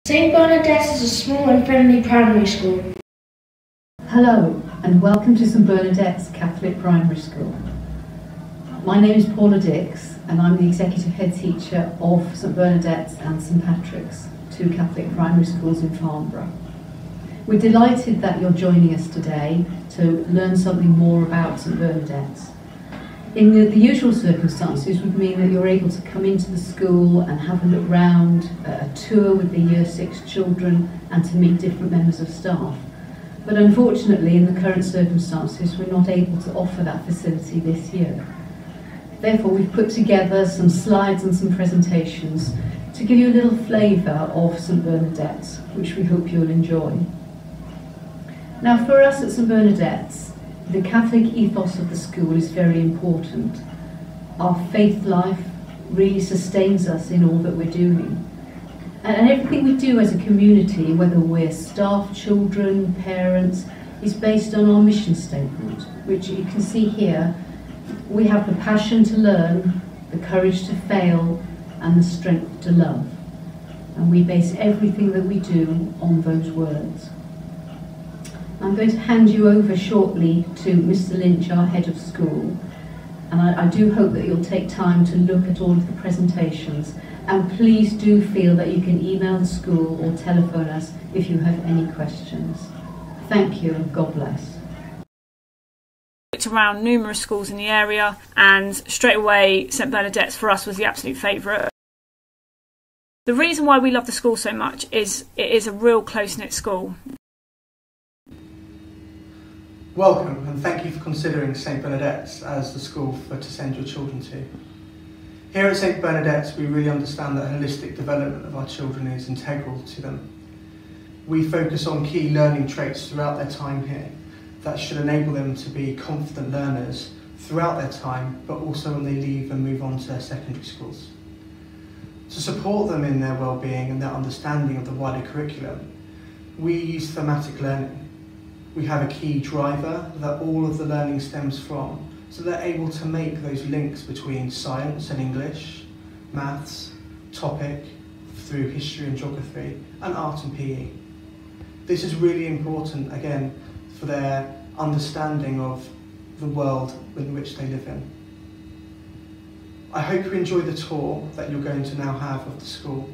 St Bernadette is a small and friendly primary school. Hello and welcome to St Bernadette's Catholic Primary School. My name is Paula Dix and I'm the Executive Head Teacher of St Bernadette's and St Patrick's, two Catholic primary schools in Farnborough. We're delighted that you're joining us today to learn something more about St Bernadette's. In the usual circumstances would mean that you're able to come into the school and have a look round, a tour with the Year 6 children and to meet different members of staff. But unfortunately, in the current circumstances, we're not able to offer that facility this year. Therefore, we've put together some slides and some presentations to give you a little flavour of St Bernadette's, which we hope you'll enjoy. Now, for us at St Bernadette's, the Catholic ethos of the school is very important. Our faith life really sustains us in all that we're doing. And everything we do as a community, whether we're staff, children, parents, is based on our mission statement, which you can see here. We have the passion to learn, the courage to fail, and the strength to love. And we base everything that we do on those words. I'm going to hand you over shortly to Mr. Lynch, our head of school, and I do hope that you'll take time to look at all of the presentations, and please do feel that you can email the school or telephone us if you have any questions. Thank you and God bless. Looked around numerous schools in the area and straight away St Bernadette's for us was the absolute favourite. The reason why we love the school so much is it is a real close-knit school. Welcome and thank you for considering St Bernadette's as the school to send your children to. Here at St Bernadette's we really understand that holistic development of our children is integral to them. We focus on key learning traits throughout their time here that should enable them to be confident learners throughout their time, but also when they leave and move on to secondary schools. To support them in their well-being and their understanding of the wider curriculum, we use thematic learning. We have a key driver that all of the learning stems from, so they're able to make those links between science and English, maths, topic, through history and geography, and art and PE. This is really important, again, for their understanding of the world in which they live in. I hope you enjoy the tour that you're going to now have of the school,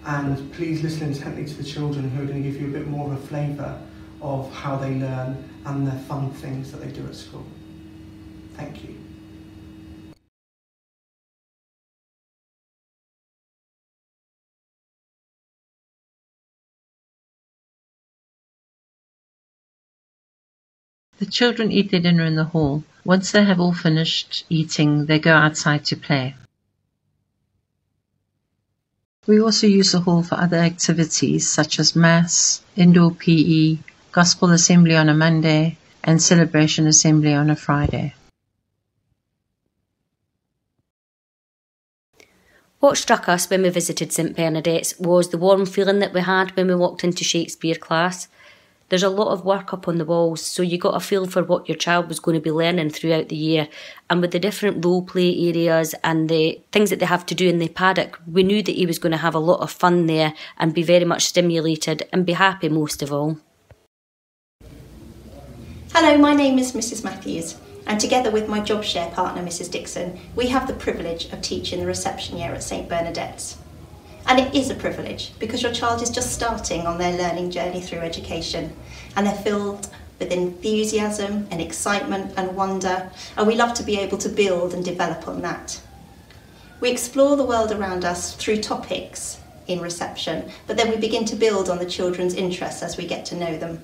and please listen intently to the children who are going to give you a bit more of a flavour of how they learn and the fun things that they do at school. Thank you. The children eat their dinner in the hall. Once they have all finished eating, they go outside to play. We also use the hall for other activities such as maths, indoor PE, Gospel Assembly on a Monday, and Celebration Assembly on a Friday. What struck us when we visited St Bernadette's was the warm feeling that we had when we walked into Shakespeare class. There's a lot of work up on the walls, so you got a feel for what your child was going to be learning throughout the year. And with the different role play areas and the things that they have to do in the paddock, we knew that he was going to have a lot of fun there and be very much stimulated and be happy most of all. Hello, my name is Mrs Matthews, and together with my job share partner Mrs Dixon, we have the privilege of teaching the reception year at St Bernadette's. And it is a privilege because your child is just starting on their learning journey through education, and they're filled with enthusiasm and excitement and wonder, and we love to be able to build and develop on that. We explore the world around us through topics in reception, but then we begin to build on the children's interests as we get to know them.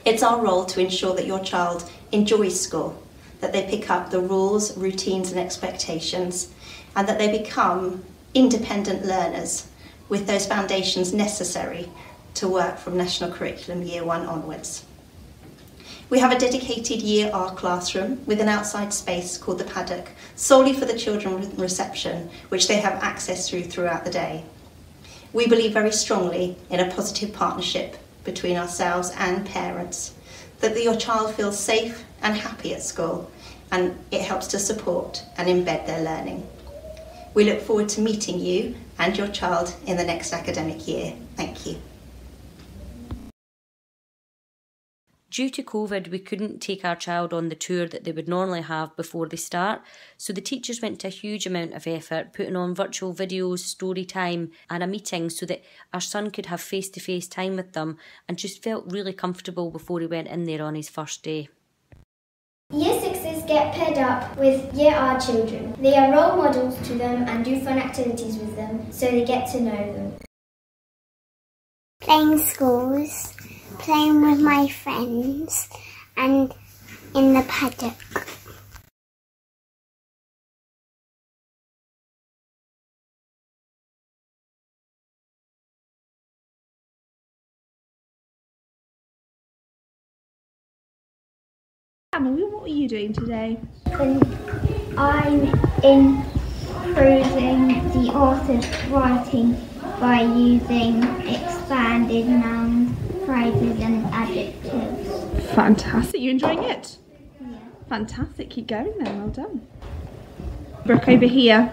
It's our role to ensure that your child enjoys school, that they pick up the rules, routines and expectations, and that they become independent learners with those foundations necessary to work from National Curriculum Year 1 onwards. We have a dedicated Year R classroom with an outside space called the paddock, solely for the children with reception, which they have access throughout the day. We believe very strongly in a positive partnership between ourselves and parents, that your child feels safe and happy at school, and it helps to support and embed their learning. We look forward to meeting you and your child in the next academic year. Thank you. Due to COVID, we couldn't take our child on the tour that they would normally have before they start, so the teachers went to a huge amount of effort putting on virtual videos, story time and a meeting so that our son could have face-to-face time with them and just felt really comfortable before he went in there on his first day. Year 6s get paired up with Year R children. They are role models to them and do fun activities with them, so they get to know them. Playing schools, playing with my friends, and in the paddock. Emily, what were you doing today? I'm improving the author's writing by using expanded nouns, phrases and adjectives. Fantastic, you enjoying it? Yeah. Fantastic, keep going then, well done. Brooke, over here.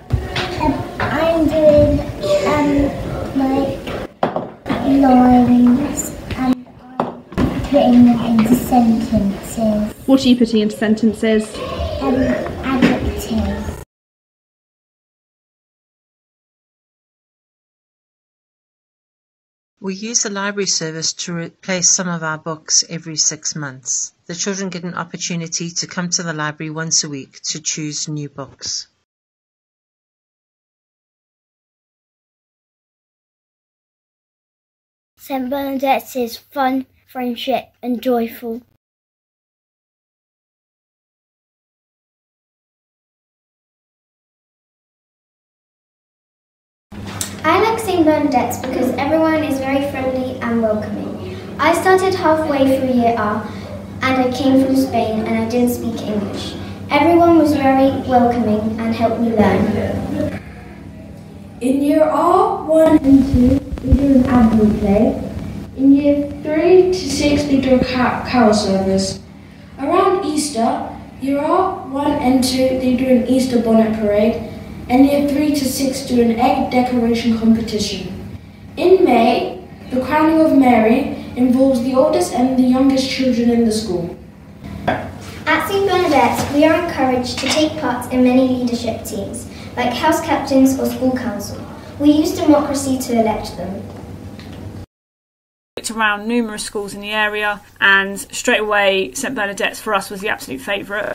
I'm doing like lines and I'm putting them into sentences. What are you putting into sentences? Adjectives. We use the library service to replace some of our books every 6 months. The children get an opportunity to come to the library once a week to choose new books. St Bernadette's is fun, friendship and joyful. I like St Bernadette's because everyone is very friendly and welcoming. I started halfway through Year R and I came from Spain and I didn't speak English. Everyone was very welcoming and helped me learn. In Year R, 1 and 2, we do an advent play. In Year 3 to 6, we do a carol service. Around Easter, Year R, 1 and 2, they do an Easter bonnet parade. And Year 3 to 6 do an egg decoration competition. In May, the crowning of Mary involves the oldest and the youngest children in the school. At St Bernadette's, we are encouraged to take part in many leadership teams, like house captains or school council. We use democracy to elect them. Looked around numerous schools in the area, and straight away St Bernadette's for us was the absolute favourite.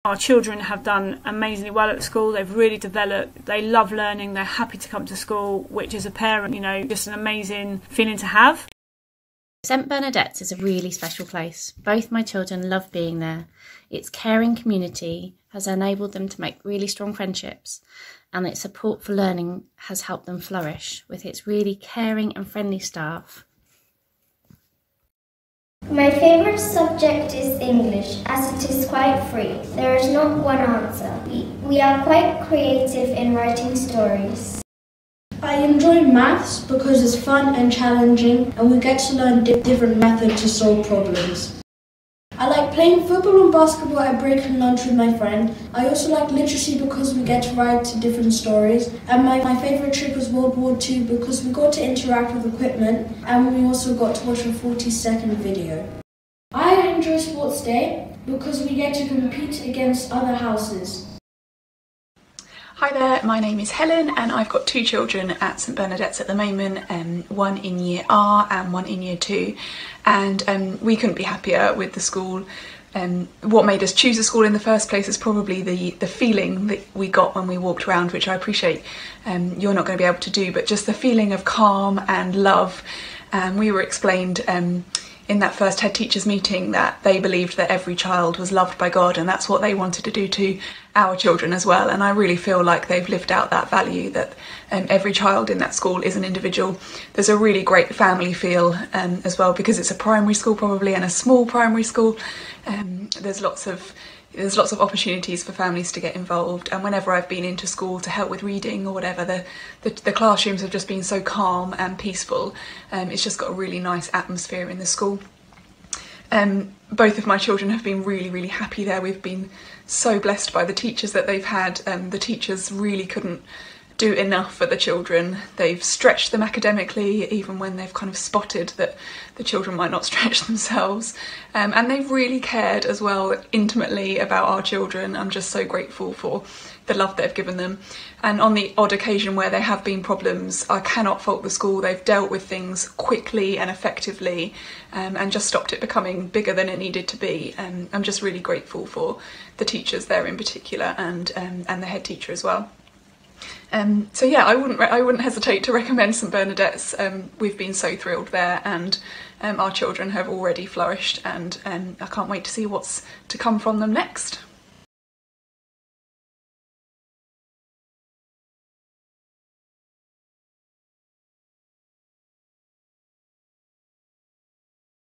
Our children have done amazingly well at the school. They've really developed. They love learning. They're happy to come to school, which as a parent, just an amazing feeling to have. St Bernadette's is a really special place. Both my children love being there. Its caring community has enabled them to make really strong friendships, and its support for learning has helped them flourish with its really caring and friendly staff. My favourite subject is English, as it is quite free. There is not one answer. We are quite creative in writing stories. I enjoy maths because it's fun and challenging and we get to learn different methods to solve problems. I like playing football and basketball at break and lunch with my friend. I also like literacy because we get to write to different stories. And my favourite trip was World War II because we got to interact with equipment and we also got to watch a 40-second video. I enjoy Sports Day because we get to compete against other houses. Hi there, my name is Helen and I've got 2 children at St Bernadette's at the moment, one in Year R and one in Year 2, and we couldn't be happier with the school. What made us choose the school in the first place is probably the feeling that we got when we walked around, which I appreciate you're not going to be able to do, but just the feeling of calm and love. We were explained in that first head teachers meeting that they believed that every child was loved by God, and that's what they wanted to do to our children as well. And I really feel like they've lived out that value, that every child in that school is an individual. There's a really great family feel as well, because it's a primary school probably, and a small primary school. There's lots of opportunities for families to get involved, and whenever I've been into school to help with reading or whatever, the classrooms have just been so calm and peaceful. It's just got a really nice atmosphere in the school. Both of my children have been really happy there. We've been so blessed by the teachers that they've had. The teachers really couldn't do enough for the children. They've stretched them academically, even when they've kind of spotted that the children might not stretch themselves. And they've really cared as well intimately about our children. I'm just so grateful for the love they've given them. And on the odd occasion where there have been problems, I cannot fault the school. They've dealt with things quickly and effectively, and just stopped it becoming bigger than it needed to be. I'm just really grateful for the teachers there in particular, and the head teacher as well. So yeah, I wouldn't hesitate to recommend St Bernadette's. We've been so thrilled there, and our children have already flourished, and I can't wait to see what's to come from them next.